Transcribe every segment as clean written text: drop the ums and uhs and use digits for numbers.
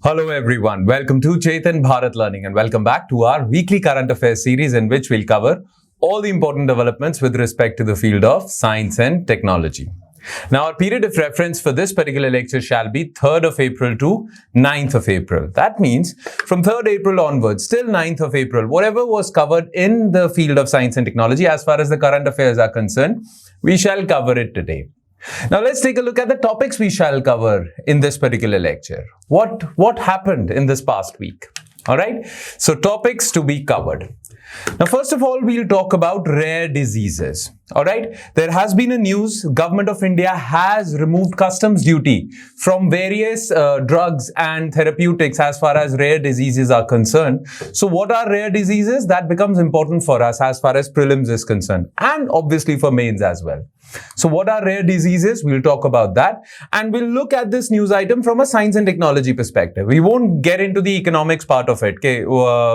Hello everyone, welcome to Chetan Bharat Learning and welcome back to our weekly current affairs series in which we'll cover all the important developments with respect to the field of science and technology. Now our period of reference for this particular lecture shall be 3rd of April to 9th of April. That means from 3rd April onwards till 9th of April, whatever was covered in the field of science and technology as far as the current affairs are concerned, we shall cover it today. Now let's take a look at the topics we shall cover in this particular lecture. What happened in this past week? Alright, so topics to be covered. Now first of all, we'll talk about rare diseases. Alright, there has been a news, Government of India has removed customs duty from various drugs and therapeutics as far as rare diseases are concerned. So what are rare diseases? That becomes important for us as far as prelims is concerned and obviously for mains as well. So what are rare diseases? We'll talk about that and we'll look at this news item from a science and technology perspective. We won't get into the economics part of it. Okay,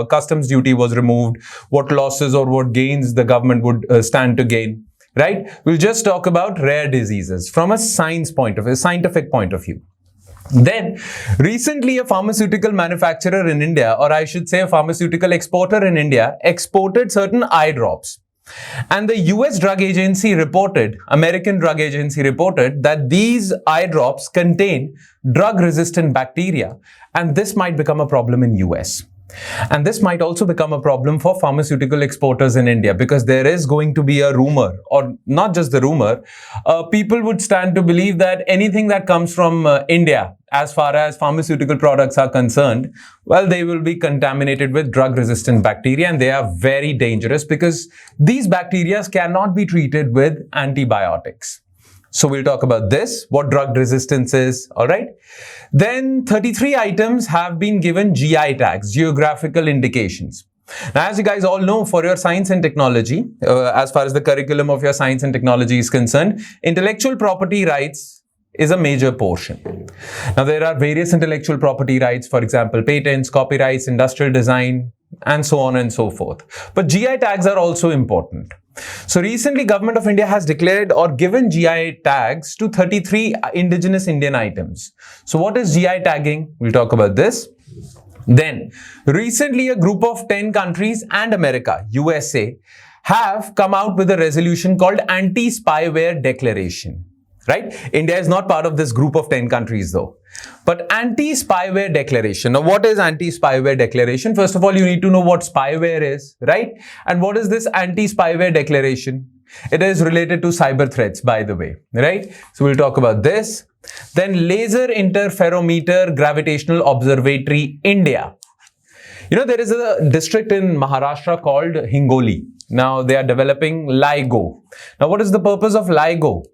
customs duty was removed, what losses or what gains the government would stand to gain, right? We'll just talk about rare diseases from a scientific point of view. Then, recently a pharmaceutical manufacturer in India, or I should say a pharmaceutical exporter in India, exported certain eye drops. And the US drug agency reported, American drug agency reported that these eye drops contain drug-resistant bacteria and this might become a problem in US. And this might also become a problem for pharmaceutical exporters in India because there is going to be a rumor, or not just the rumor, people would stand to believe that anything that comes from India as far as pharmaceutical products are concerned, well, they will be contaminated with drug-resistant bacteria and they are very dangerous because these bacteria cannot be treated with antibiotics. So we'll talk about this, what drug resistance is, alright? Then 33 items have been given GI tags, geographical indications. Now, as you guys all know, for your science and technology, as far as the curriculum of your science and technology is concerned, intellectual property rights is a major portion. Now, there are various intellectual property rights, for example, patents, copyrights, industrial design, and so on and so forth. But GI tags are also important. So recently, Government of India has declared or given GI tags to 33 indigenous Indian items. So what is GI tagging? We'll talk about this. Then, recently a group of 10 countries and America, USA, have come out with a resolution called Anti-Spyware Declaration. Right? India is not part of this group of 10 countries though. But Anti-Spyware Declaration. Now, what is Anti-Spyware Declaration? First of all, you need to know what spyware is, right? And what is this Anti-Spyware Declaration? It is related to cyber threats, by the way, right? So, we'll talk about this. Then, Laser Interferometer Gravitational Observatory, India. You know, there is a district in Maharashtra called Hingoli. Now, they are developing LIGO. Now, what is the purpose of LIGO?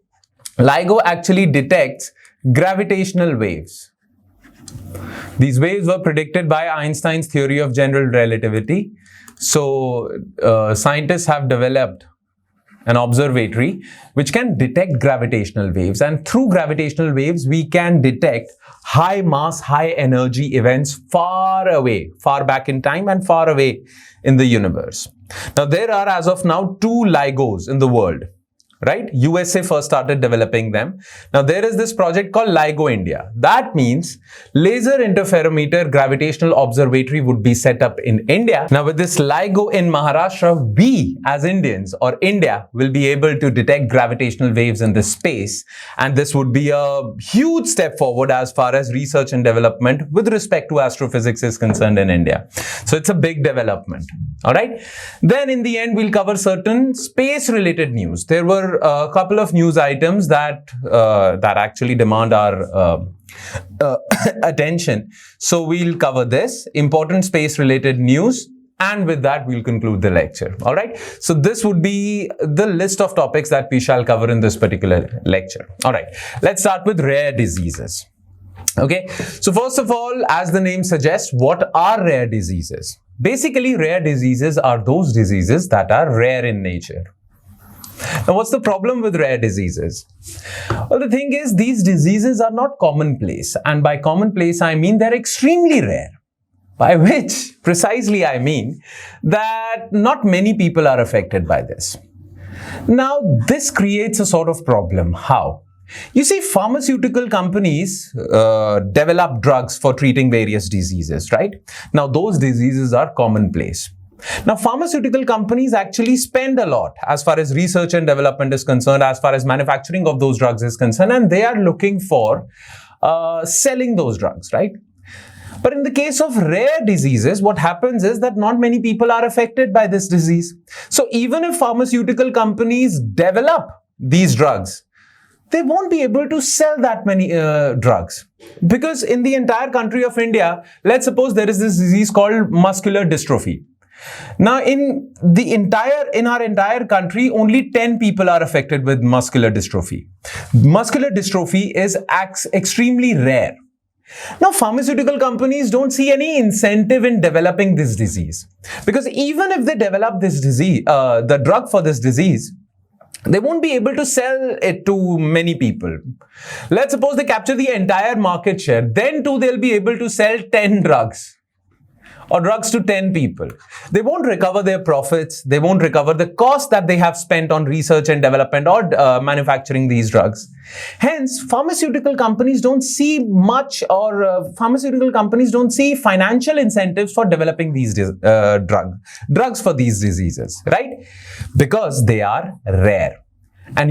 LIGO actually detects gravitational waves. These waves were predicted by Einstein's theory of general relativity. So, scientists have developed an observatory which can detect gravitational waves. And through gravitational waves, we can detect high mass, high energy events far away, far back in time and far away in the universe. Now, there are as of now 2 LIGOs in the world. Right? USA first started developing them. Now, there is this project called LIGO-India. That means Laser Interferometer Gravitational Observatory would be set up in India. Now, with this LIGO in Maharashtra, we as Indians or India will be able to detect gravitational waves in this space. And this would be a huge step forward as far as research and development with respect to astrophysics is concerned in India. So, it's a big development. All right. Then in the end, we'll cover certain space-related news. There were a couple of news items that actually demand our attention. So we'll cover this important space-related news. And with that, we'll conclude the lecture. All right. So this would be the list of topics that we shall cover in this particular lecture. All right. Let's start with rare diseases. Okay. So first of all, as the name suggests, what are rare diseases? Basically, rare diseases are those diseases that are rare in nature. Now, what's the problem with rare diseases? Well, the thing is, these diseases are not commonplace. And by commonplace, I mean they're extremely rare. By which, precisely, I mean that not many people are affected by this. Now, this creates a sort of problem. How? You see, pharmaceutical companies develop drugs for treating various diseases, right? Now, those diseases are commonplace. Now, pharmaceutical companies actually spend a lot as far as research and development is concerned, as far as manufacturing of those drugs is concerned, and they are looking for selling those drugs, right? But in the case of rare diseases, what happens is that not many people are affected by this disease. So even if pharmaceutical companies develop these drugs, they won't be able to sell that many drugs. Because in the entire country of India, let's suppose there is this disease called muscular dystrophy. Now, in our entire country, only 10 people are affected with muscular dystrophy. Muscular dystrophy is extremely rare. Now, pharmaceutical companies don't see any incentive in developing this disease. Because even if they develop this disease, the drug for this disease, they won't be able to sell it to many people. Let's suppose they capture the entire market share. Then too, they'll be able to sell 10 drugs. Or drugs to 10 people. They won't recover their profits. They won't recover the cost that they have spent on research and development or manufacturing these drugs. Hence, pharmaceutical companies don't see much pharmaceutical companies don't see financial incentives for developing these drugs for these diseases, right? Because they are rare. And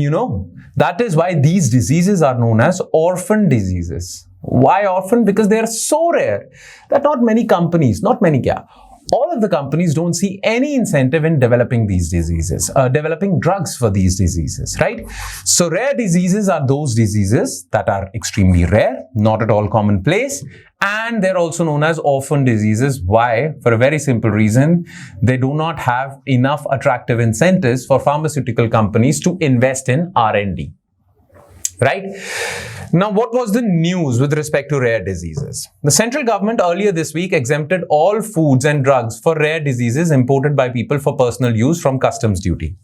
that is why these diseases are known as orphan diseases. Why orphan? Because they are so rare that not many companies, all of the companies don't see any incentive in developing these diseases, developing drugs for these diseases, right? So rare diseases are those diseases that are extremely rare, not at all commonplace, and they're also known as orphan diseases. Why? For a very simple reason, they do not have enough attractive incentives for pharmaceutical companies to invest in R&D. Right? Now, what was the news with respect to rare diseases? The central government earlier this week exempted all foods and drugs for rare diseases imported by people for personal use from customs duty.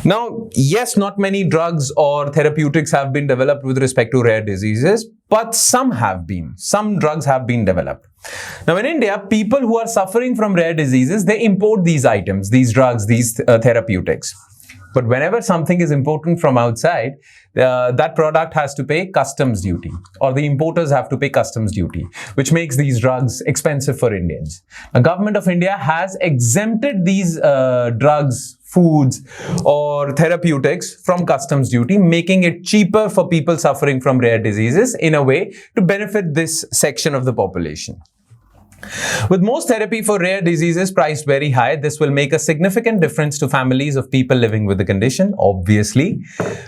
Now, yes, not many drugs or therapeutics have been developed with respect to rare diseases, but some have been. Some drugs have been developed. Now, in India, people who are suffering from rare diseases, they import these items, these drugs, these therapeutics. But whenever something is imported from outside, that product has to pay customs duty, or the importers have to pay customs duty, which makes these drugs expensive for Indians. The government of India has exempted these drugs, foods, or therapeutics from customs duty, making it cheaper for people suffering from rare diseases in a way to benefit this section of the population. With most therapy for rare diseases priced very high, this will make a significant difference to families of people living with the condition. Obviously,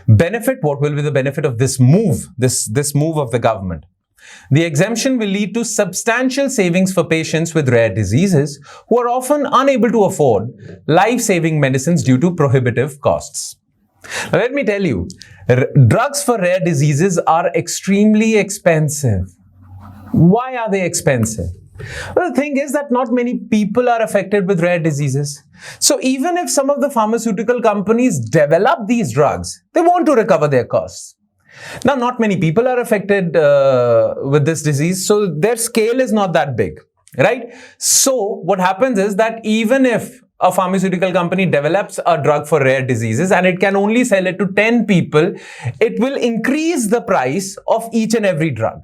what will be the benefit of this move, this move of the government? The exemption will lead to substantial savings for patients with rare diseases who are often unable to afford life-saving medicines due to prohibitive costs. Now, let me tell you, drugs for rare diseases are extremely expensive. Why are they expensive? Well, the thing is that not many people are affected with rare diseases. So even if some of the pharmaceutical companies develop these drugs, they want to recover their costs. Now, not many people are affected with this disease, so their scale is not that big, right? So what happens is that even if a pharmaceutical company develops a drug for rare diseases and it can only sell it to 10 people, it will increase the price of each and every drug.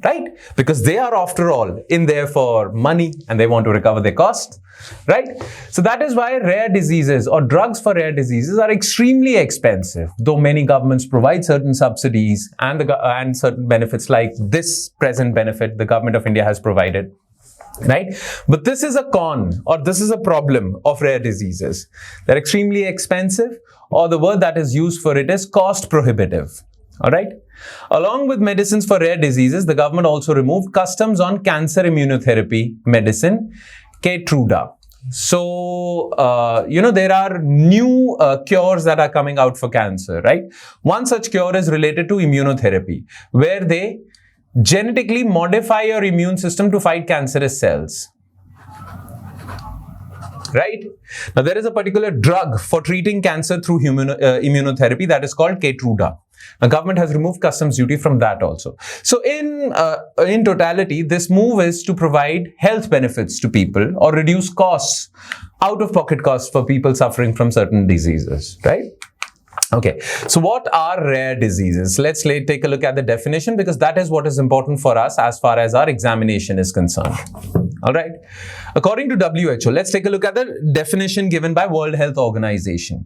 Right? Because they are, after all, in there for money and they want to recover their costs, right? So that is why rare diseases or drugs for rare diseases are extremely expensive, though many governments provide certain subsidies and certain benefits like this present benefit the government of India has provided, right? But this is a con, or this is a problem of rare diseases. They're extremely expensive, or the word that is used for it is cost prohibitive. All right. Along with medicines for rare diseases, the government also removed customs on cancer immunotherapy medicine, Keytruda. So, there are new cures that are coming out for cancer, right? One such cure is related to immunotherapy, where they genetically modify your immune system to fight cancerous cells. Right? Now, there is a particular drug for treating cancer through immunotherapy that is called Keytruda. The government has removed customs duty from that also. So in totality, this move is to provide health benefits to people or reduce costs, out-of-pocket costs for people suffering from certain diseases, right? Okay, so what are rare diseases? Let's take a look at the definition, because that is what is important for us as far as our examination is concerned. All right. According to WHO, let's take a look at the definition given by World Health Organization.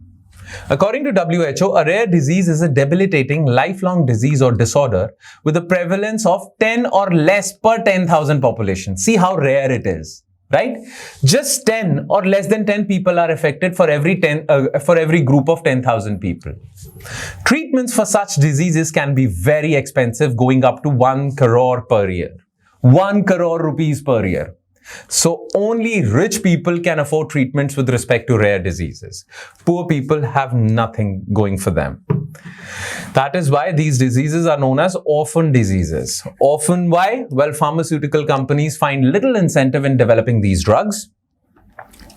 According to WHO, a rare disease is a debilitating lifelong disease or disorder with a prevalence of 10 or less per 10,000 population. See how rare it is. Right? Just 10 or less than 10 people are affected for every group of 10,000 people. Treatments for such diseases can be very expensive, going up to 1 crore per year. 1 crore rupees per year. So only rich people can afford treatments with respect to rare diseases. Poor people have nothing going for them. That is why these diseases are known as orphan diseases. Orphan why? Well, pharmaceutical companies find little incentive in developing these drugs.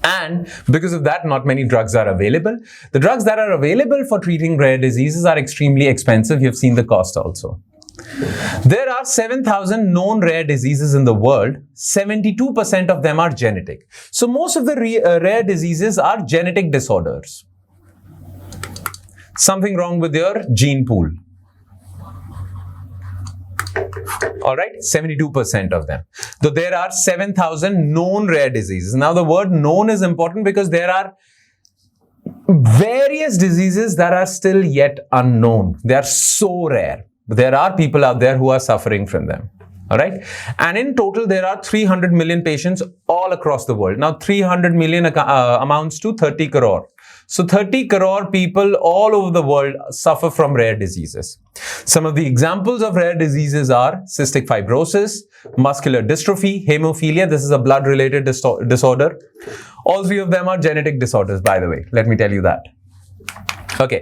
And because of that, not many drugs are available. The drugs that are available for treating rare diseases are extremely expensive. You've seen the cost also. There are 7,000 known rare diseases in the world. 72% of them are genetic. So most of the rare diseases are genetic disorders. Something wrong with your gene pool. All right, 72% of them. Though there are 7,000 known rare diseases. Now the word known is important because there are various diseases that are still yet unknown. They are so rare. There are people out there who are suffering from them. All right. And in total, there are 300 million patients all across the world. Now, 300 million amounts to 30 crore. So 30 crore people all over the world suffer from rare diseases. Some of the examples of rare diseases are cystic fibrosis, muscular dystrophy, hemophilia. This is a blood-related disorder. All three of them are genetic disorders, by the way. Let me tell you that. Okay.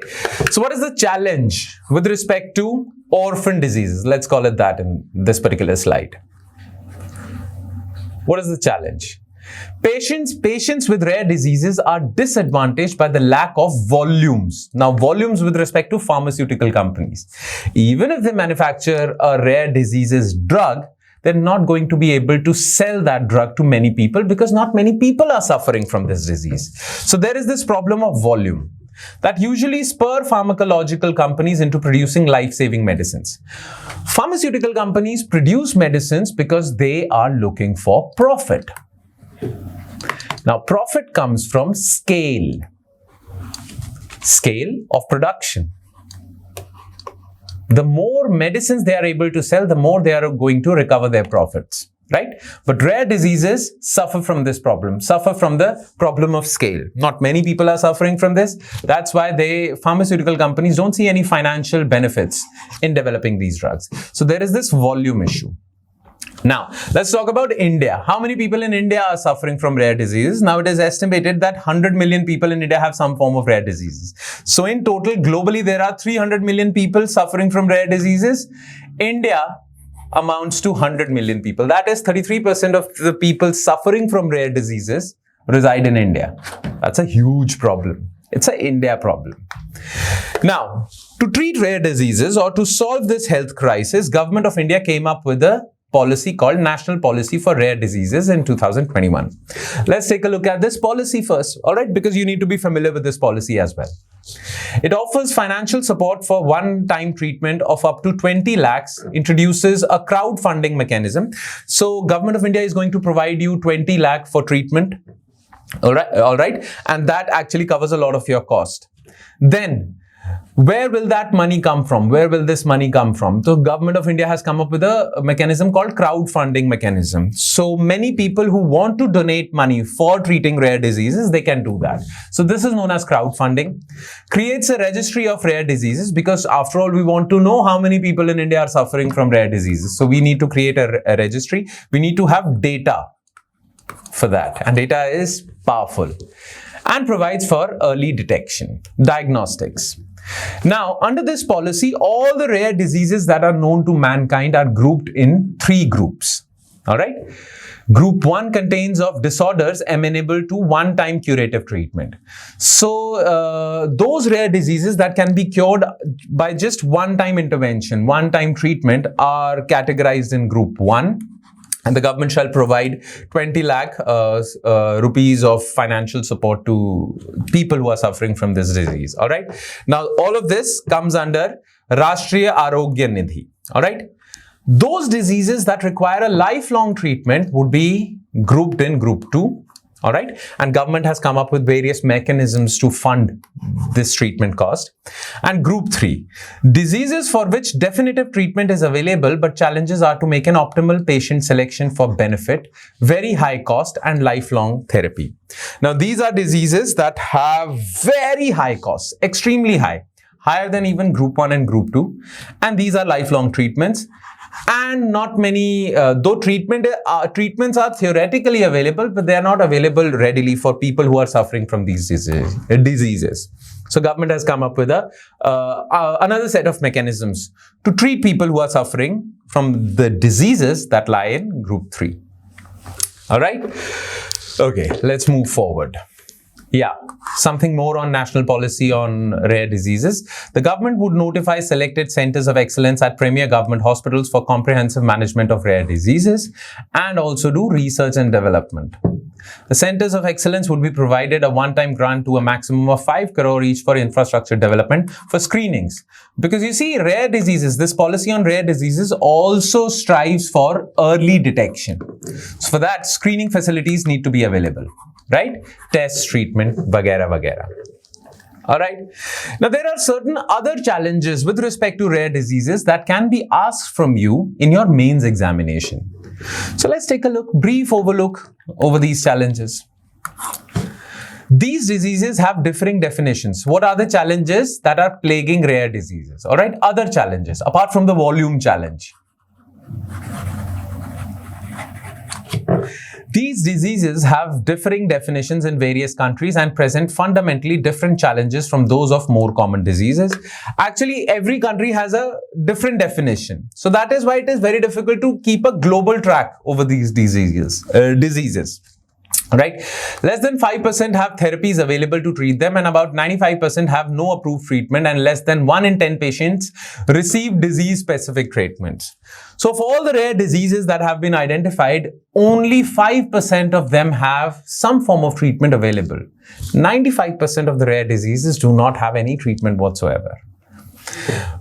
So what is the challenge with respect to orphan diseases? Let's call it that in this particular slide. What is the challenge? Patients with rare diseases are disadvantaged by the lack of volumes. Now, volumes with respect to pharmaceutical companies. Even if they manufacture a rare diseases drug, they're not going to be able to sell that drug to many people because not many people are suffering from this disease. So there is this problem of volume that usually spur pharmacological companies into producing life-saving medicines. Pharmaceutical companies produce medicines because they are looking for profit. Now, profit comes from scale of production. The more medicines they are able to sell, the more they are going to recover their profits, right? But rare diseases suffer from this problem, suffer from the problem of scale. Not many people are suffering from this. That's why pharmaceutical companies don't see any financial benefits in developing these drugs. So there is this volume issue. Now, let's talk about India. How many people in India are suffering from rare diseases? Now, it is estimated that 100 million people in India have some form of rare diseases. So, in total, globally, there are 300 million people suffering from rare diseases. India amounts to 100 million people. That is 33% of the people suffering from rare diseases reside in India. That's a huge problem. It's an India problem. Now, to treat rare diseases or to solve this health crisis, Government of India came up with a policy called National Policy for Rare Diseases in 2021. Let's take a look at this policy first, all right, because you need to be familiar with this policy as well. It offers financial support for one-time treatment of up to 20 lakhs, introduces a crowdfunding mechanism. So Government of India is going to provide you 20 lakh for treatment, all right, and that actually covers a lot of your cost. Then, where will that money come from? Where will this money come from? So Government of India has come up with a mechanism called crowdfunding mechanism. So many people who want to donate money for treating rare diseases, they can do that. So this is known as crowdfunding. Creates a registry of rare diseases because after all, we want to know how many people in India are suffering from rare diseases. So we need to create a registry. We need to have data for that. And data is powerful. And provides for early detection, diagnostics. Now, under this policy, all the rare diseases that are known to mankind are grouped in 3 groups. All right. Group 1 contains of disorders amenable to one-time curative treatment. So, those rare diseases that can be cured by just one-time intervention, one-time treatment are categorized in Group 1. And the government shall provide 20 lakh rupees of financial support to people who are suffering from this disease. All right. Now, all of this comes under Rashtriya Arogya Nidhi. All right. Those diseases that require a lifelong treatment would be grouped in Group 2. All right. And government has come up with various mechanisms to fund this treatment cost. And Group 3, diseases for which definitive treatment is available, but challenges are to make an optimal patient selection for benefit, very high cost and lifelong therapy. Now, these are diseases that have very high costs, extremely high, higher than even Group 1 and Group 2. And these are lifelong treatments. And not many, though treatments are theoretically available, but they are not available readily for people who are suffering from these diseases. So government has come up with another set of mechanisms to treat people who are suffering from the diseases that lie in Group 3. All right. Okay, let's move forward. Yeah, something more on national policy on rare diseases. The government would notify selected centers of excellence at premier government hospitals for comprehensive management of rare diseases and also do research and development. The centers of excellence would be provided a one-time grant to a maximum of 5 crore each for infrastructure development for screenings. Because you see, rare diseases, this policy on rare diseases also strives for early detection. So for that, screening facilities need to be available. Right? Test, treatment, vagera, vagera. All right. Now, there are certain other challenges with respect to rare diseases that can be asked from you in your mains examination. So, let's take a brief overlook over these challenges. These diseases have differing definitions. What are the challenges that are plaguing rare diseases? All right. Other challenges, apart from the volume challenge. These diseases have differing definitions in various countries and present fundamentally different challenges from those of more common diseases. Actually, every country has a different definition. So that is why it is very difficult to keep a global track over these diseases. Right? Less than 5% have therapies available to treat them and about 95% have no approved treatment and less than 1 in 10 patients receive disease-specific treatments. So for all the rare diseases that have been identified, only 5% of them have some form of treatment available. 95% of the rare diseases do not have any treatment whatsoever.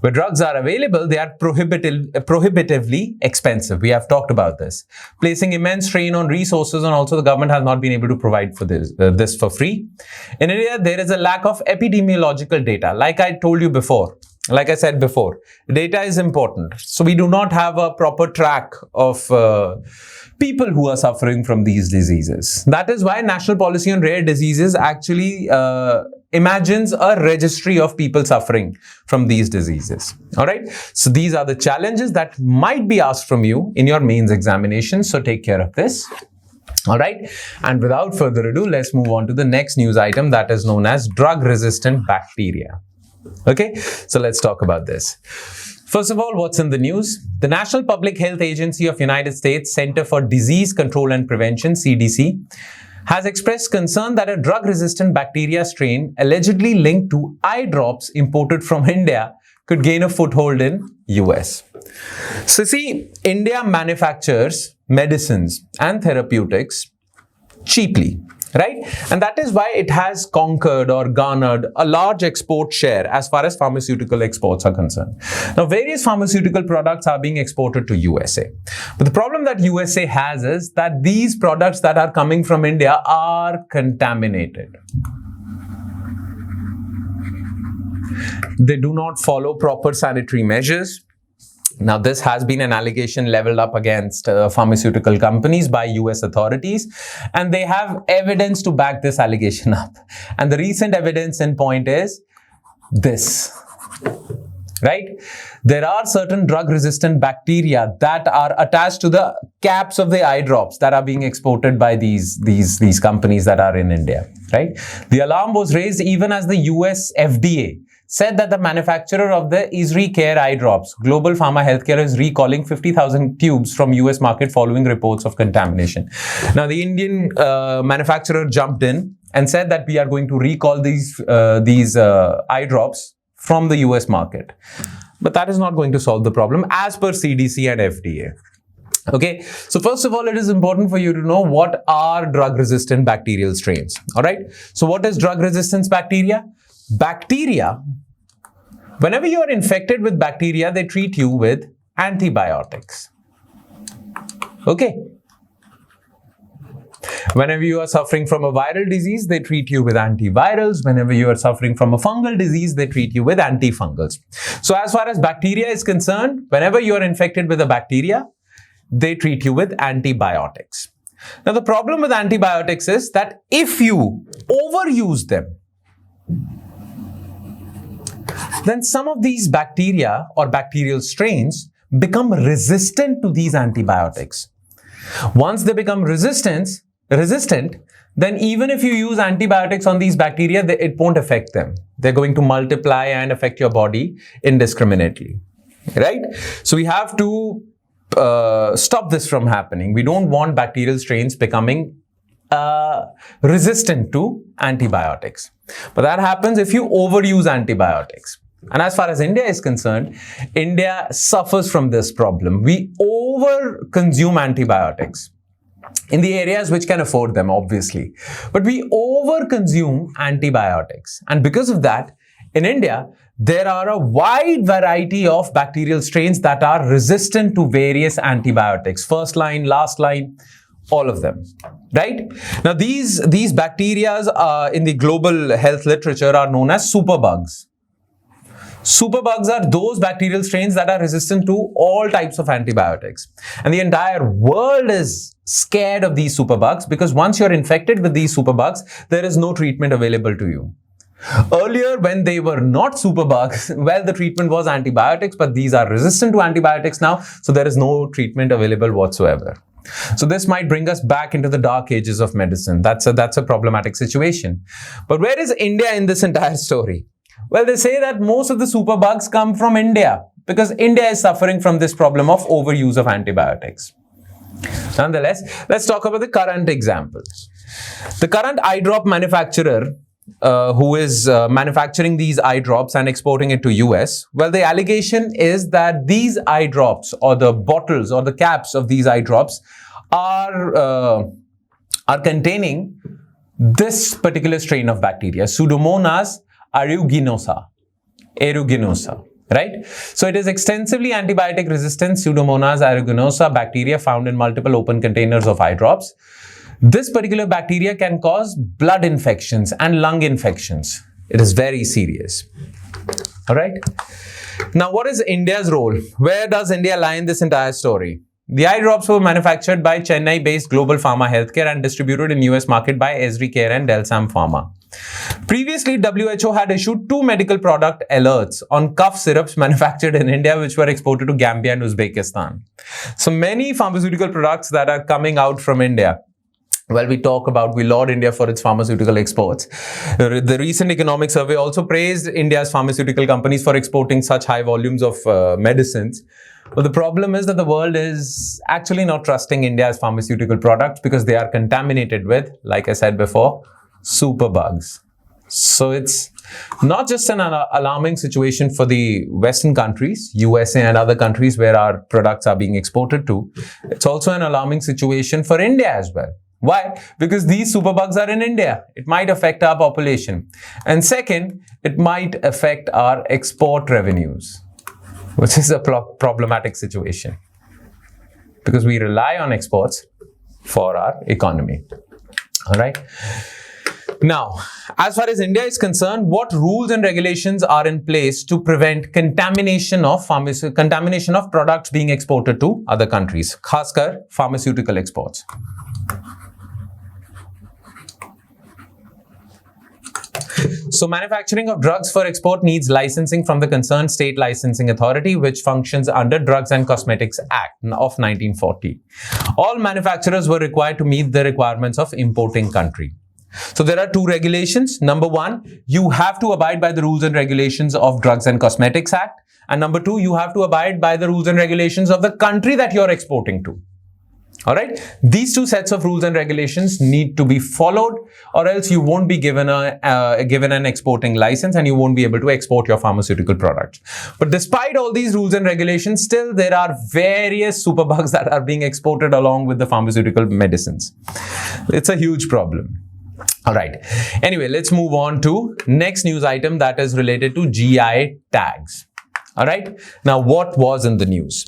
Where drugs are available, they are prohibitively expensive. We have talked about this, placing immense strain on resources, and also the government has not been able to provide for this for free. In India, there is a lack of epidemiological data. Like I said before, data is important. So we do not have a proper track of people who are suffering from these diseases. That is why national policy on rare diseases actually imagines a registry of people suffering from these diseases. All right. So these are the challenges that might be asked from you in your mains examination. So take care of this. All right. And without further ado, let's move on to the next news item that is known as drug-resistant bacteria. Okay. So let's talk about this. First of all, what's in the news? The National Public Health Agency of United States Center for Disease Control and Prevention, CDC, has expressed concern that a drug-resistant bacteria strain allegedly linked to eye drops imported from India could gain a foothold in US. So see, India manufactures medicines and therapeutics cheaply, right? And that is why it has conquered or garnered a large export share as far as pharmaceutical exports are concerned. Now, various pharmaceutical products are being exported to USA. But the problem that USA has is that these products that are coming from India are contaminated. They do not follow proper sanitary measures. Now, this has been an allegation leveled up against pharmaceutical companies by US authorities, and they have evidence to back this allegation up. And the recent evidence in point is this, right? There are certain drug-resistant bacteria that are attached to the caps of the eye drops that are being exported by these companies that are in India, right? The alarm was raised even as the US FDA said that the manufacturer of the Isri Care eye drops, Global Pharma Healthcare, is recalling 50,000 tubes from US market following reports of contamination. Now, the Indian manufacturer jumped in and said that we are going to recall these eye drops from the US market. But that is not going to solve the problem as per CDC and FDA. Okay, so first of all, it is important for you to know what are drug-resistant bacterial strains. All right, so what is drug-resistance bacteria? Bacteria, whenever you are infected with bacteria, they treat you with antibiotics. Okay. Whenever you are suffering from a viral disease, they treat you with antivirals. Whenever you are suffering from a fungal disease, they treat you with antifungals. So as far as bacteria is concerned, whenever you are infected with a bacteria, they treat you with antibiotics. Now, the problem with antibiotics is that if you overuse them, then some of these bacteria or bacterial strains become resistant to these antibiotics. Once they become resistant, then even if you use antibiotics on these bacteria, it won't affect them. They're going to multiply and affect your body indiscriminately, right? So we have to stop this from happening. We don't want bacterial strains becoming resistant to antibiotics. But that happens if you overuse antibiotics. And as far as India is concerned, India suffers from this problem. We over-consume antibiotics in the areas which can afford them, obviously. But we over-consume antibiotics. And because of that, in India, there are a wide variety of bacterial strains that are resistant to various antibiotics. First line, last line, all of them, right? Now, these bacteria in the global health literature are known as superbugs. Superbugs are those bacterial strains that are resistant to all types of antibiotics. And the entire world is scared of these superbugs because once you're infected with these superbugs, there is no treatment available to you. Earlier, when they were not superbugs, well, the treatment was antibiotics, but these are resistant to antibiotics now, so there is no treatment available whatsoever. So this might bring us back into the dark ages of medicine. That's a problematic situation. But where is India in this entire story? Well, they say that most of the superbugs come from India because India is suffering from this problem of overuse of antibiotics. Nonetheless, let's talk about the current examples. The current eye drop manufacturer who is manufacturing these eye drops and exporting it to US, well, the allegation is that these eye drops or the bottles or the caps of these eye drops are containing this particular strain of bacteria, Pseudomonas aeruginosa, right? So it is extensively antibiotic resistant Pseudomonas aeruginosa bacteria found in multiple open containers of eye drops. This particular bacteria can cause blood infections and lung infections. It is very serious. All right. Now, what is India's role? Where does India lie in this entire story? The eye drops were manufactured by Chennai-based Global Pharma Healthcare and distributed in US market by Esri Care and Delsam Pharma. Previously, WHO had issued 2 medical product alerts on cough syrups manufactured in India, which were exported to Gambia and Uzbekistan. So many pharmaceutical products that are coming out from India. Well, we laud India for its pharmaceutical exports. The recent economic survey also praised India's pharmaceutical companies for exporting such high volumes of medicines. But the problem is that the world is actually not trusting India's pharmaceutical products because they are contaminated with, like I said before, superbugs. So it's not just an alarming situation for the Western countries, USA and other countries where our products are being exported to. It's also an alarming situation for India as well. Why? Because these superbugs are in India. It might affect our population. And second, it might affect our export revenues, which is a problematic situation because we rely on exports for our economy. All right. Now, as far as India is concerned, what rules and regulations are in place to prevent contamination of products being exported to other countries, khaskar pharmaceutical exports? So manufacturing of drugs for export needs licensing from the concerned state licensing authority, which functions under Drugs and Cosmetics Act of 1940. All manufacturers were required to meet the requirements of importing country. So there are 2 regulations. Number 1, you have to abide by the rules and regulations of Drugs and Cosmetics Act. And number 2, you have to abide by the rules and regulations of the country that you're exporting to. All right, these two sets of rules and regulations need to be followed, or else you won't be given an exporting license and you won't be able to export your pharmaceutical products. But despite all these rules and regulations, still there are various superbugs that are being exported along with the pharmaceutical medicines. It's a huge problem. All right. Anyway, let's move on to next news item that is related to GI tags. All right. Now, what was in the news?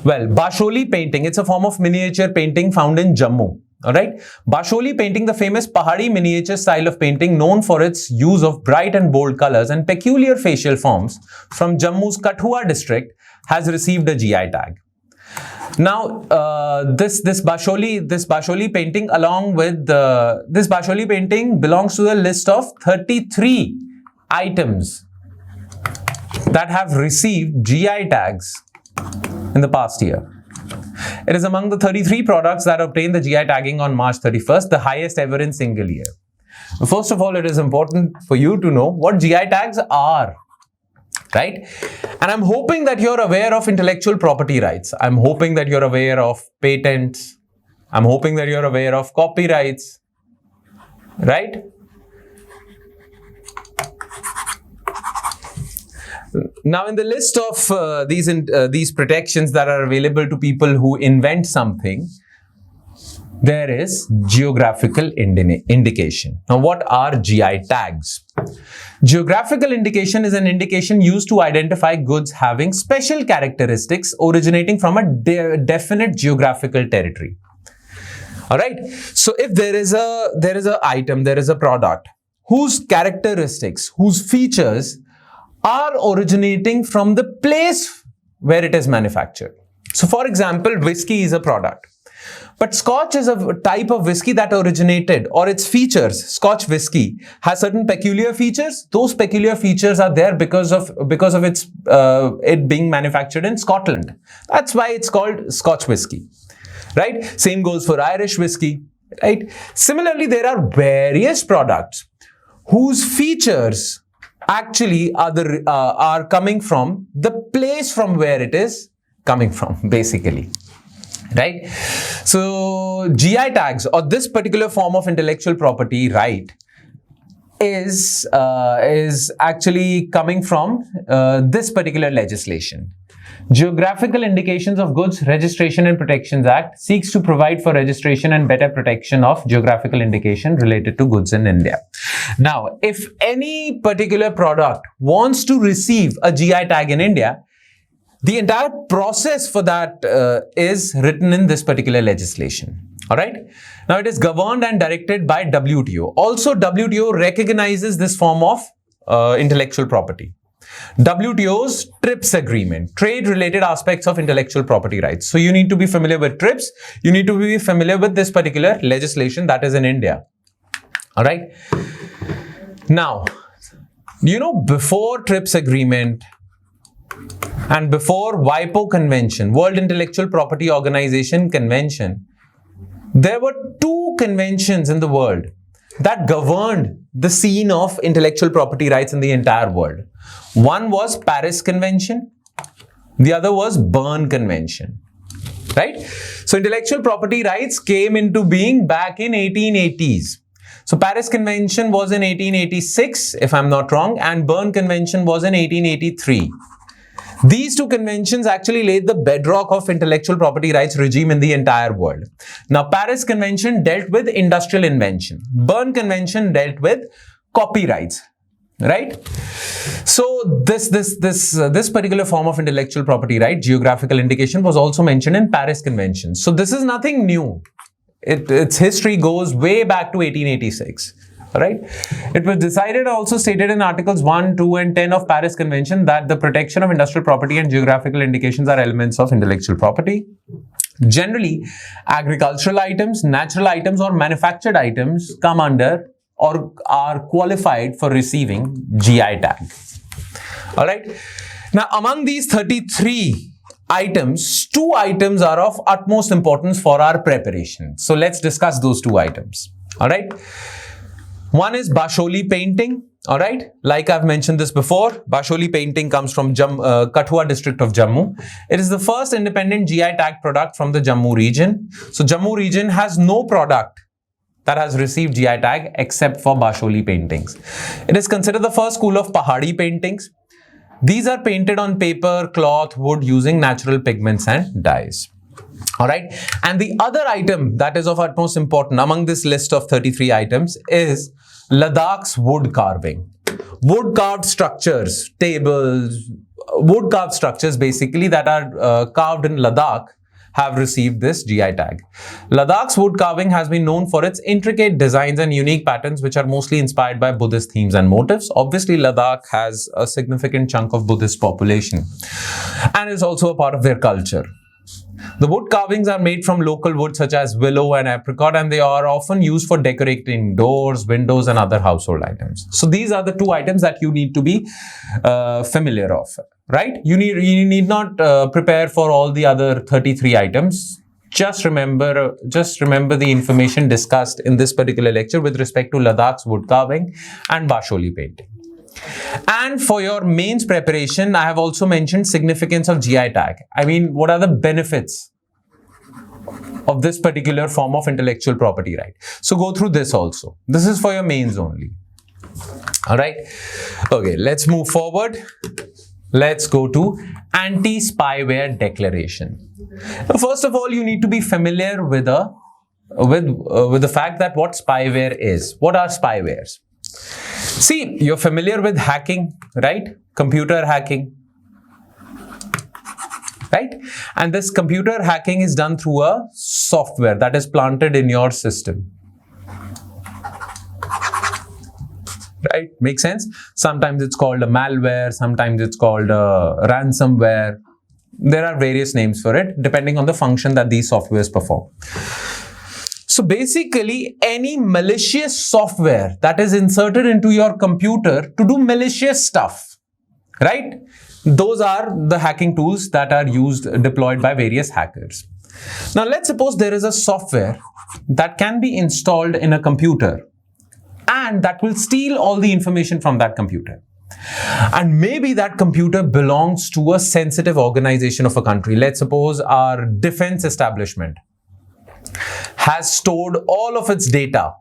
Well, Basholi painting, it's a form of miniature painting found in Jammu. Alright, Basholi painting, the famous Pahari miniature style of painting known for its use of bright and bold colors and peculiar facial forms from Jammu's Kathua district, has received a GI tag. Now, this Basholi painting belongs to the list of 33 items that have received GI tags in the past year. It is among the 33 products that obtained the GI tagging on March 31st, the highest ever in single year. First of all, it is important for you to know what GI tags are, right? And I'm hoping that you're aware of intellectual property rights. I'm hoping that you're aware of patents. I'm hoping that you're aware of copyrights, right? Now, in the list of these protections that are available to people who invent something, there is geographical indication. Now, what are GI tags? Geographical indication is an indication used to identify goods having special characteristics originating from a definite geographical territory. All right. So, if there is a product whose characteristics, whose features are originating from the place where it is manufactured. So, for example, whiskey is a product. But Scotch is a type of whiskey that originated, or its features, Scotch whiskey, has certain peculiar features. Those peculiar features are there because of it being manufactured in Scotland. That's why it's called Scotch whiskey, right? Same goes for Irish whiskey, right? Similarly, there are various products whose features actually are coming from the place from where it is coming from, basically, right? So GI tags, or this particular form of intellectual property right, is actually coming from this particular legislation. Geographical Indications of Goods Registration and Protections Act seeks to provide for registration and better protection of geographical indication related to goods in India. Now, if any particular product wants to receive a GI tag in India, the entire process for that is written in this particular legislation. All right. Now, it is governed and directed by WTO. Also, WTO recognizes this form of intellectual property. WTO's TRIPS agreement, trade-related aspects of intellectual property rights. So, you need to be familiar with TRIPS. You need to be familiar with this particular legislation that is in India. All right. Now, before TRIPS agreement and before WIPO convention, World Intellectual Property Organization convention, there were two conventions in the world that governed the scene of intellectual property rights in the entire world. One was Paris Convention, the other was Berne Convention, right? So intellectual property rights came into being back in 1880s. So Paris Convention was in 1886, if I'm not wrong, and Berne Convention was in 1883. These two conventions actually laid the bedrock of intellectual property rights regime in the entire world. Now, Paris Convention dealt with industrial invention. Berne Convention dealt with copyrights, right? So this particular form of intellectual property right, geographical indication, was also mentioned in Paris Convention. So this is nothing new. Its history goes way back to 1886. Right? It was decided, also stated in Articles 1, 2 and 10 of Paris Convention that the protection of industrial property and geographical indications are elements of intellectual property. Generally, agricultural items, natural items or manufactured items come under or are qualified for receiving GI tag. Alright. Now, among these 33 items, 2 items are of utmost importance for our preparation. So, let's discuss those 2 items. Alright. One is Basholi painting, All right, like I've mentioned this before, Basholi painting comes from Kathua district of Jammu. It is the first independent GI tag product from the Jammu region. So Jammu region has no product that has received GI tag except for Basholi paintings. It is considered the first school of Pahadi paintings. These are painted on paper, cloth, wood using natural pigments and dyes. All right, and the other item that is of utmost importance among this list of 33 items is Ladakh's wood carving. Wood carved structures, tables, wood carved structures basically that are carved in Ladakh have received this GI tag. Ladakh's wood carving has been known for its intricate designs and unique patterns which are mostly inspired by Buddhist themes and motifs. Obviously, Ladakh has a significant chunk of Buddhist population and is also a part of their culture. The wood carvings are made from local wood such as willow and apricot, and they are often used for decorating doors, windows and other household items. So these are the two items that you need to be familiar of, right? You need not prepare for all the other 33 items. Just remember the information discussed in this particular lecture with respect to Ladakh's wood carving and Basholi painting. And for your mains preparation, I have also mentioned significance of GI tag. I mean, what are the benefits of this particular form of intellectual property right? So go through this also. This is for your mains only. All right. Okay, let's move forward. Let's go to anti-spyware declaration. Now, first of all, you need to be familiar with the fact that what spyware is. What are spywares? See, you're familiar with hacking, right? Computer hacking, right? And this computer hacking is done through a software that is planted in your system. Right? Makes sense? Sometimes it's called a malware, sometimes it's called a ransomware. There are various names for it depending on the function that these softwares perform. So basically, any malicious software that is inserted into your computer to do malicious stuff, right? Those are the hacking tools that are deployed by various hackers. Now, let's suppose there is a software that can be installed in a computer and that will steal all the information from that computer. And maybe that computer belongs to a sensitive organization of a country. Let's suppose our defense establishment has stored all of its data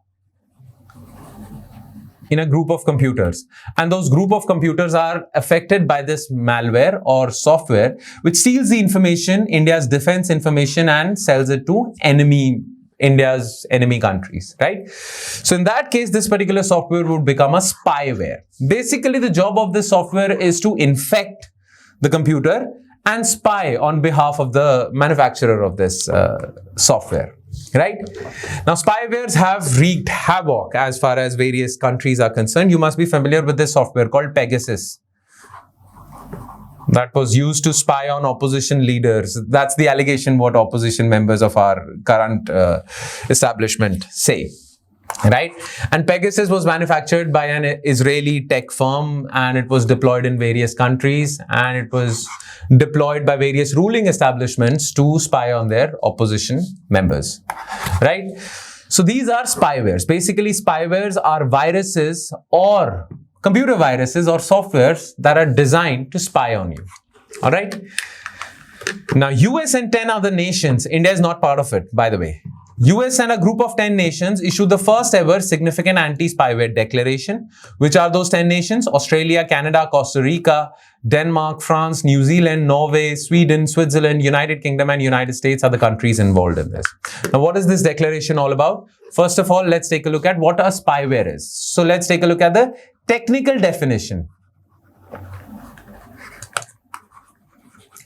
in a group of computers, and those group of computers are affected by this malware or software which steals the information, India's defense information, and sells it to India's enemy countries, right? So in that case, this particular software would become a spyware. Basically, the job of this software is to infect the computer and spy on behalf of the manufacturer of this software. Right? Now, spywares have wreaked havoc as far as various countries are concerned. You must be familiar with this software called Pegasus that was used to spy on opposition leaders. That's the allegation what opposition members of our current establishment say. Right? And Pegasus was manufactured by an Israeli tech firm, and it was deployed in various countries, and it was deployed by various ruling establishments to spy on their opposition members. Right? So these are spywares. Basically, spywares are viruses or computer viruses or softwares that are designed to spy on you. All right? Now, US and 10 other nations, India is not part of it, by the way. US and a group of 10 nations issued the first ever significant anti-spyware declaration. Which are those 10 nations? Australia, Canada, Costa Rica, Denmark, France, New Zealand, Norway, Sweden, Switzerland, United Kingdom, and United States are the countries involved in this. Now, what is this declaration all about? First of all, let's take a look at what a spyware is. So let's take a look at the technical definition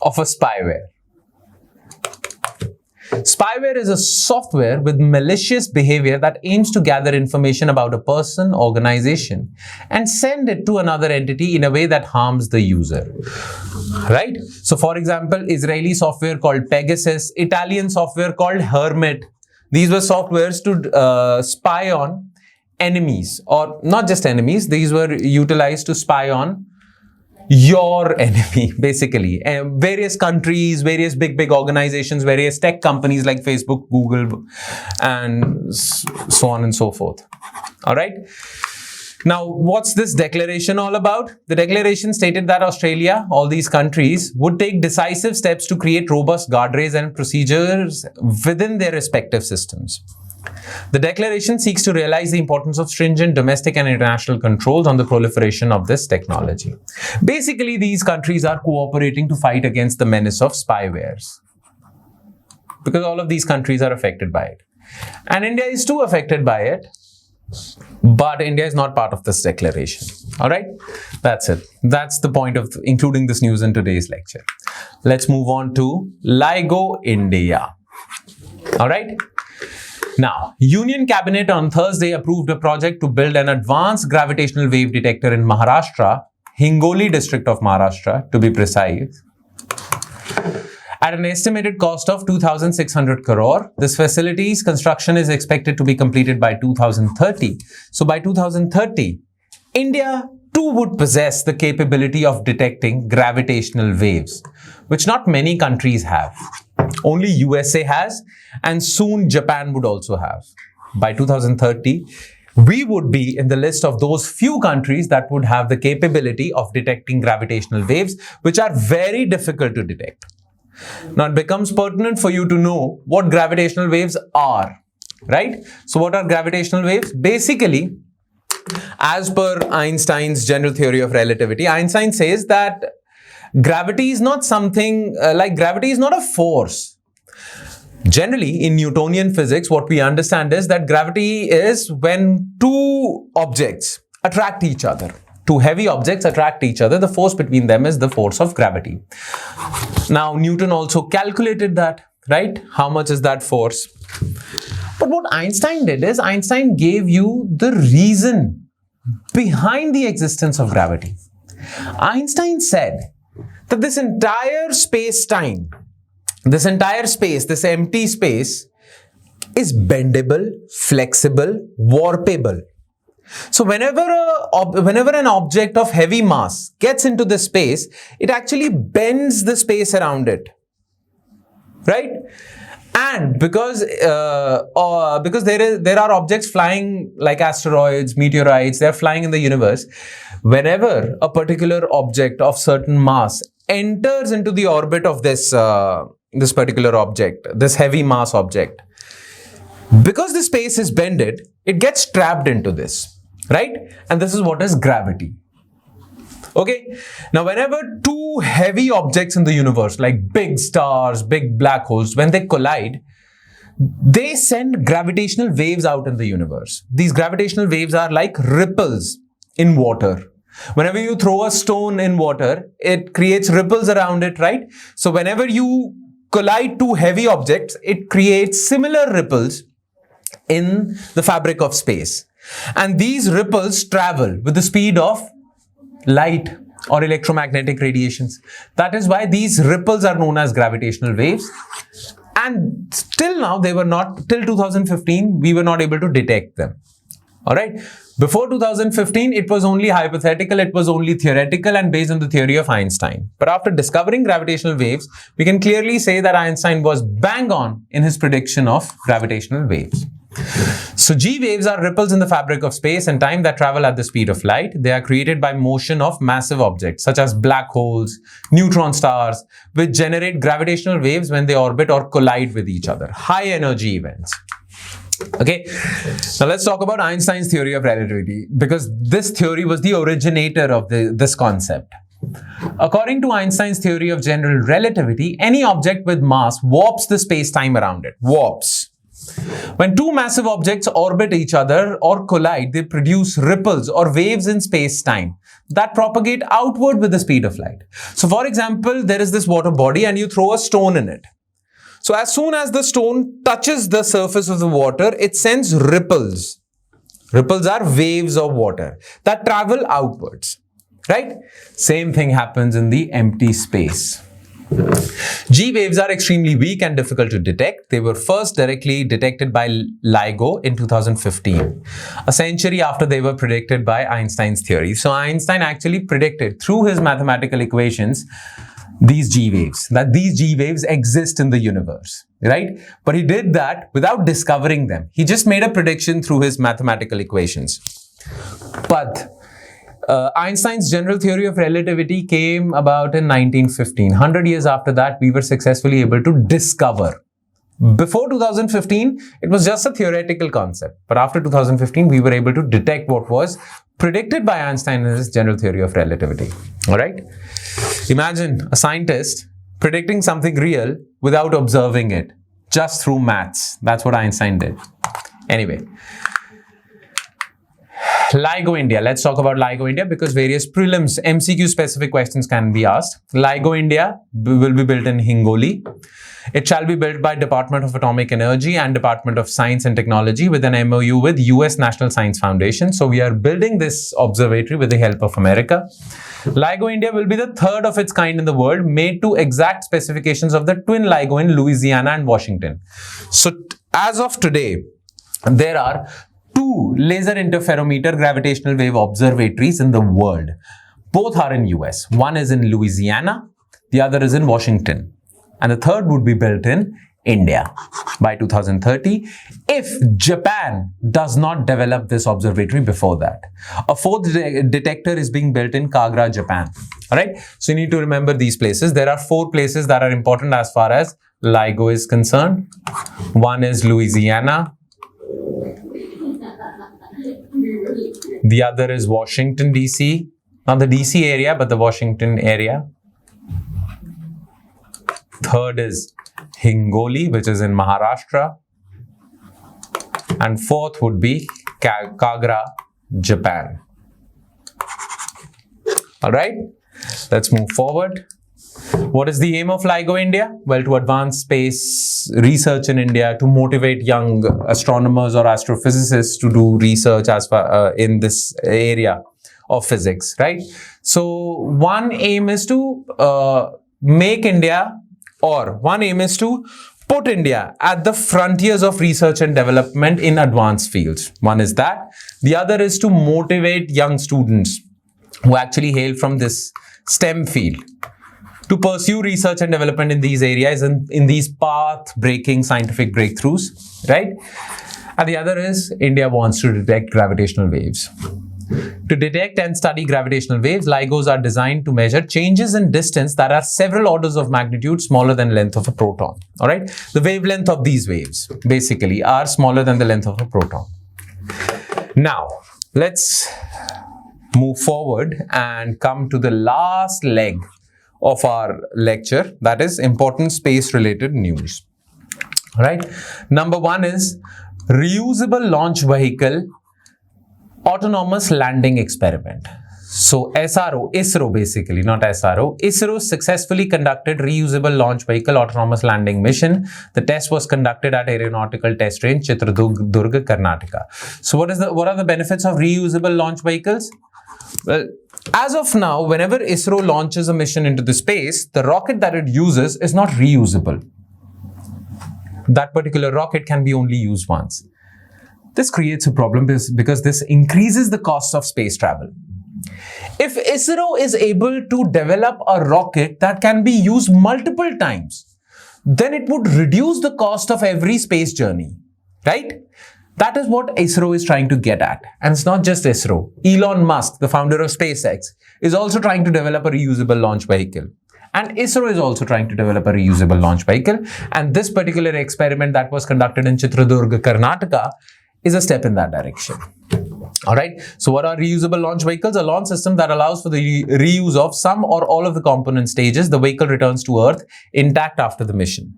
of a spyware. Spyware is a software with malicious behavior that aims to gather information about a person, organization, and send it to another entity in a way that harms the user. Right? So, for example, Israeli software called Pegasus, Italian software called Hermit. These were softwares to spy on enemies, or not just enemies. These were utilized to spy on your enemy, basically. Various countries, various big organizations, various tech companies like Facebook, Google, and so on and so forth. All right. Now, what's this declaration all about? The declaration stated that Australia, all these countries, would take decisive steps to create robust guardrails and procedures within their respective systems. The declaration seeks to realize the importance of stringent domestic and international controls on the proliferation of this technology. Basically, these countries are cooperating to fight against the menace of spywares, because all of these countries are affected by it. And India is too affected by it, but India is not part of this declaration. All right, that's it. That's the point of including this news in today's lecture. Let's move on to LIGO-India. All right. Now, Union Cabinet on Thursday approved a project to build an advanced gravitational wave detector in Maharashtra, Hingoli district of Maharashtra, to be precise, at an estimated cost of 2,600 crore. This facility's construction is expected to be completed by 2030. So by 2030, India too would possess the capability of detecting gravitational waves, which not many countries have. Only USA has, and soon Japan would also have. By 2030, we would be in the list of those few countries that would have the capability of detecting gravitational waves, which are very difficult to detect. Now, it becomes pertinent for you to know what gravitational waves are, right? So, what are gravitational waves? Basically, as per Einstein's general theory of relativity, Einstein says that gravity is not something gravity is not a force. Generally, in Newtonian physics, what we understand is that gravity is when two objects attract each other. Two heavy objects attract each other. The force between them is the force of gravity. Now, Newton also calculated that, right? How much is that force? But what Einstein did is Einstein gave you the reason behind the existence of gravity. Einstein said that this entire space-time, this entire space, this empty space, is bendable, flexible, warpable. So whenever an object of heavy mass gets into the space, it actually bends the space around it, right? And because there are objects flying like asteroids, meteorites, they're flying in the universe. Whenever a particular object of certain mass enters into the orbit of this particular object, this heavy mass object, because the space is bended, it gets trapped into this. Right? And this is what is gravity. Okay? Now, whenever two heavy objects in the universe, like big stars, big black holes, when they collide, they send gravitational waves out in the universe. These gravitational waves are like ripples in water. Whenever you throw a stone in water, it creates ripples around it, right? So, whenever you collide two heavy objects, it creates similar ripples in the fabric of space. And these ripples travel with the speed of light or electromagnetic radiations. That is why these ripples are known as gravitational waves. And till now, till 2015, we were not able to detect them. All right. Before 2015, it was only hypothetical, it was only theoretical and based on the theory of Einstein. But after discovering gravitational waves, we can clearly say that Einstein was bang on in his prediction of gravitational waves. So G waves are ripples in the fabric of space and time that travel at the speed of light. They are created by motion of massive objects such as black holes, neutron stars, which generate gravitational waves when they orbit or collide with each other. High energy events. Okay, now let's talk about Einstein's theory of relativity, because this theory was the originator of this concept. According to Einstein's theory of general relativity, any object with mass warps the space-time around it. Warps. When two massive objects orbit each other or collide, they produce ripples or waves in space-time that propagate outward with the speed of light. So, for example, there is this water body and you throw a stone in it. So, as soon as the stone touches the surface of the water, it sends ripples. Ripples are waves of water that travel outwards, right? Same thing happens in the empty space. G waves are extremely weak and difficult to detect. They were first directly detected by LIGO in 2015, a century after they were predicted by Einstein's theory. So Einstein actually predicted through his mathematical equations these G waves, that these G waves exist in the universe, right? But he did that without discovering them. He just made a prediction through his mathematical equations. But Einstein's general theory of relativity came about in 1915. 100 years after that, we were successfully able to discover. Before 2015, it was just a theoretical concept. But after 2015, we were able to detect what was predicted by Einstein in his general theory of relativity. All right? Imagine a scientist predicting something real without observing it, just through maths. That's what Einstein did. Anyway. LIGO-India. Let's talk about LIGO-India because various prelims MCQ specific questions can be asked. LIGO-India will be built in Hingoli. It shall be built by Department of Atomic Energy and Department of Science and Technology with an MOU with US National Science Foundation. So we are building this observatory with the help of America. LIGO-India will be the third of its kind in the world, made to exact specifications of the twin LIGO in Louisiana and Washington. So as of today, there are 2 laser interferometer gravitational wave observatories in the world. Both are in US. One is in Louisiana, the other is in Washington. And the third would be built in India by 2030 if Japan does not develop this observatory before that. A 4th detector is being built in Kagra, Japan. All right. So you need to remember these places. There are 4 places that are important as far as LIGO is concerned. One is Louisiana. The other is Washington, D.C. Not the D.C. area, but the Washington area. Third is Hingoli, which is in Maharashtra. And 4th would be Kagra, Japan. All right, let's move forward. What is the aim of LIGO-India? Well, to advance space research in India, to motivate young astronomers or astrophysicists to do research as far in this area of physics, right? So one aim is to make India, or one aim is to put India at the frontiers of research and development in advanced fields. One is that. The other is to motivate young students who actually hail from this STEM field to pursue research and development in these areas and in these path-breaking scientific breakthroughs, right? And the other is India wants to detect gravitational waves. To detect and study gravitational waves, LIGOs are designed to measure changes in distance that are several orders of magnitude smaller than the length of a proton. All right, the wavelength of these waves basically are smaller than the length of a proton. Now, let's move forward and come to the last leg of our lecture, that is important space-related news. All right, number 1 is reusable launch vehicle autonomous landing experiment. So ISRO basically, not SRO. ISRO successfully conducted reusable launch vehicle autonomous landing mission. The test was conducted at Aeronautical Test Range, Chitradurga, Karnataka. So what are the benefits of reusable launch vehicles? Well, as of now, whenever ISRO launches a mission into the space, the rocket that it uses is not reusable. That particular rocket can be only used once. This creates a problem because this increases the cost of space travel. If ISRO is able to develop a rocket that can be used multiple times, then it would reduce the cost of every space journey, right? That is what ISRO is trying to get at. And it's not just ISRO. Elon Musk, the founder of SpaceX, is also trying to develop a reusable launch vehicle. And ISRO is also trying to develop a reusable launch vehicle. And this particular experiment that was conducted in Chitradurga, Karnataka, is a step in that direction. All right. So what are reusable launch vehicles? A launch system that allows for the reuse of some or all of the component stages. The vehicle returns to Earth intact after the mission.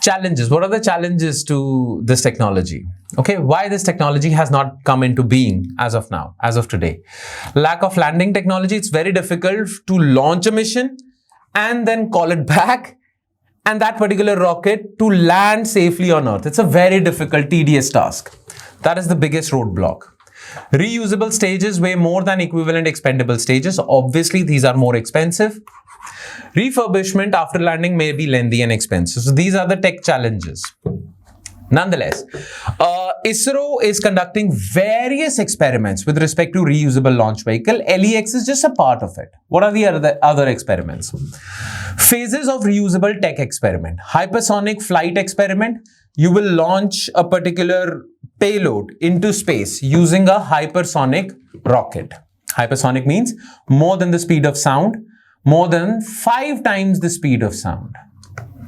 Challenges. What are the challenges to this technology? Okay. Why this technology has not come into being as of now, as of today? Lack of landing technology. It's very difficult to launch a mission and then call it back, and that particular rocket to land safely on Earth. It's a very difficult, tedious task. That is the biggest roadblock. Reusable stages weigh more than equivalent expendable stages. Obviously, these are more expensive. Refurbishment after landing may be lengthy and expensive. So these are the tech challenges. Nonetheless, ISRO is conducting various experiments with respect to reusable launch vehicle. LEX is just a part of it. What are the other experiments? Phases of reusable tech experiment. Hypersonic flight experiment. You will launch a particular payload into space using a hypersonic rocket. Hypersonic means more than the speed of sound, more than 5 times the speed of sound.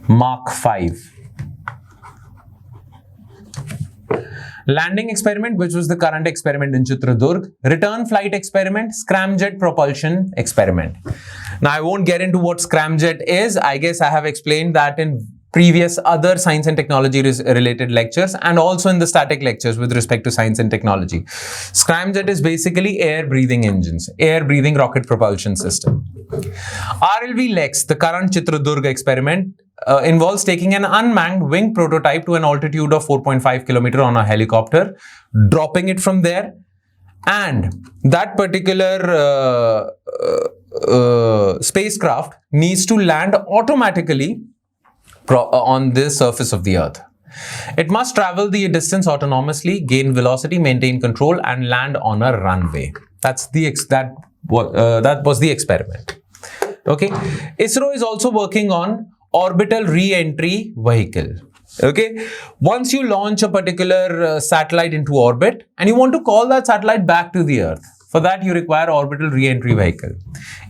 Mach 5. Landing experiment, which was the current experiment in Chitradurg. Return flight experiment, scramjet propulsion experiment. Now, I won't get into what scramjet is. I guess I have explained that in previous other science and technology related lectures and also in the static lectures with respect to science and technology. Scramjet is basically air breathing engines, air breathing rocket propulsion system. RLV LEX, the current Chitradurg experiment, involves taking an unmanned wing prototype to an altitude of 4.5 km on a helicopter, dropping it from there, and that particular spacecraft needs to land automatically on the surface of the Earth. It must travel the distance autonomously, gain velocity, maintain control, and land on a runway. That was the experiment. Okay. ISRO is also working on orbital re-entry vehicle. Okay. Once you launch a particular satellite into orbit and you want to call that satellite back to the Earth, for that you require orbital re-entry vehicle.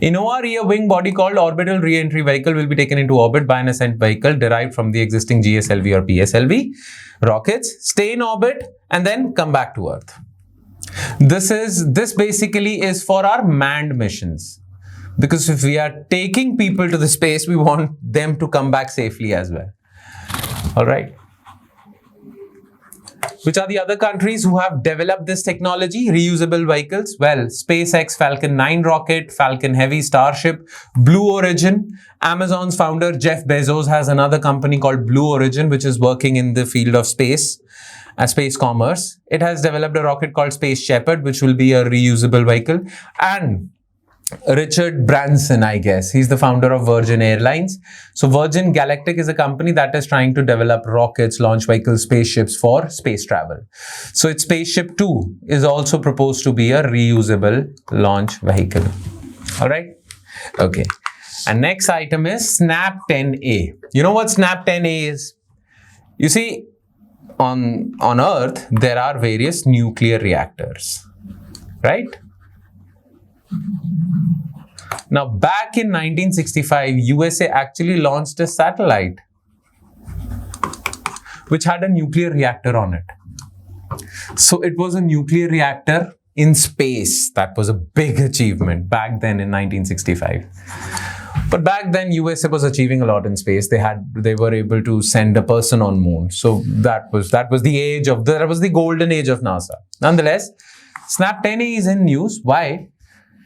In ORE, a wing body called orbital re-entry vehicle will be taken into orbit by an ascent vehicle derived from the existing GSLV or PSLV rockets, stay in orbit, and then come back to Earth. This basically is for our manned missions. Because if we are taking people to the space, we want them to come back safely as well. All right. Which are the other countries who have developed this technology, reusable vehicles? Well, SpaceX Falcon 9 rocket, Falcon Heavy Starship, Blue Origin. Amazon's founder Jeff Bezos has another company called Blue Origin, which is working in the field of space commerce. It has developed a rocket called Space Shepherd, which will be a reusable vehicle. And Richard Branson, I guess. He's the founder of Virgin Airlines. So Virgin Galactic is a company that is trying to develop rockets, launch vehicles, spaceships for space travel. So its Spaceship 2 is also proposed to be a reusable launch vehicle. All right. Okay. And next item is SNAP 10A. You know what SNAP 10A is? You see, on Earth, there are various nuclear reactors, right? Now, back in 1965, USA actually launched a satellite which had a nuclear reactor on it. So it was a nuclear reactor in space. That was a big achievement back then in 1965. But back then, USA was achieving a lot in space. They were able to send a person on moon. So that was the golden age of NASA. Nonetheless, SNAP 10A is in news. Why?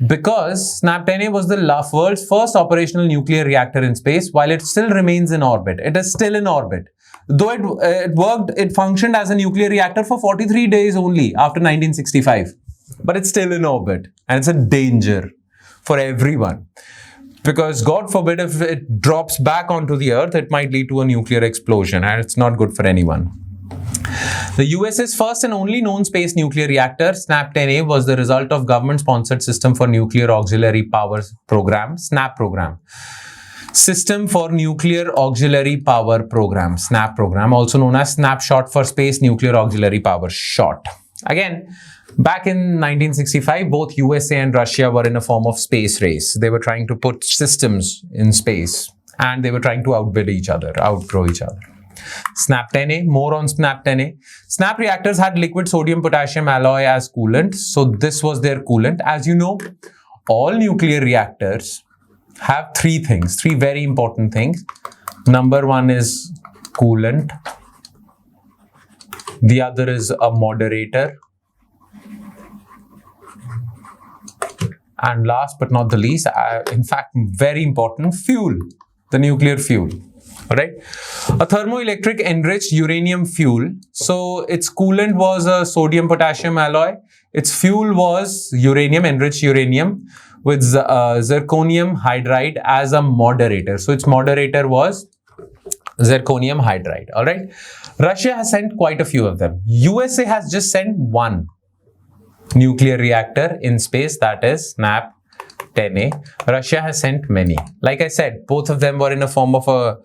Because SNAP 10A was the world's first operational nuclear reactor in space while it still remains in orbit. It is still in orbit. Though it functioned as a nuclear reactor for 43 days only after 1965. But it's still in orbit and it's a danger for everyone. Because God forbid if it drops back onto the Earth, it might lead to a nuclear explosion and it's not good for anyone. The US's first and only known space nuclear reactor, SNAP 10A, was the result of government-sponsored System for Nuclear Auxiliary Power Program, SNAP program. System for Nuclear Auxiliary Power Program, SNAP program, also known as Snapshot for Space Nuclear Auxiliary Power, SHOT. Again, back in 1965, both USA and Russia were in a form of space race. They were trying to put systems in space and they were trying to outgrow each other. SNAP 10A, more on SNAP 10A. SNAP reactors had liquid sodium-potassium alloy as coolant. So this was their coolant. As you know, all nuclear reactors have three very important things. Number one is coolant. The other is a moderator. And last but not the least, in fact, very important, fuel, the nuclear fuel. All right. A thermoelectric enriched uranium fuel. So its coolant was a sodium-potassium alloy. Its fuel was enriched uranium with zirconium hydride as a moderator. So its moderator was zirconium hydride. All right. Russia has sent quite a few of them. USA has just sent one nuclear reactor in space, that is SNAP 10A. Russia has sent many. Like I said, both of them were in a form of a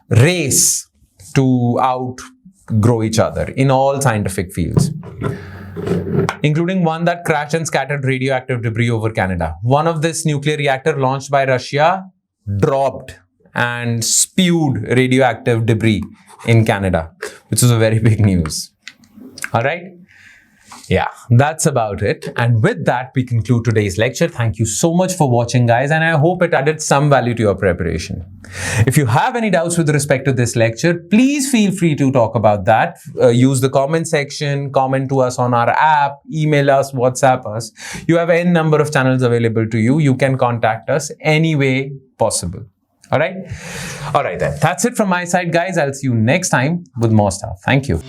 race to grow each other in all scientific fields, including one that crashed and scattered radioactive debris over Canada. One of this nuclear reactor launched by Russia dropped and spewed radioactive debris in Canada, which is a very big news. All right. Yeah, that's about it. And with that, we conclude today's lecture. Thank you so much for watching, guys, and I hope it added some value to your preparation. If you have any doubts with respect to this lecture, please feel free to talk about that. Use the comment section, comment to us on our app, email us, WhatsApp us. You have n number of channels available to you. You can contact us any way possible. All right? All right, then. That's it from my side, guys. I'll see you next time with more stuff. Thank you.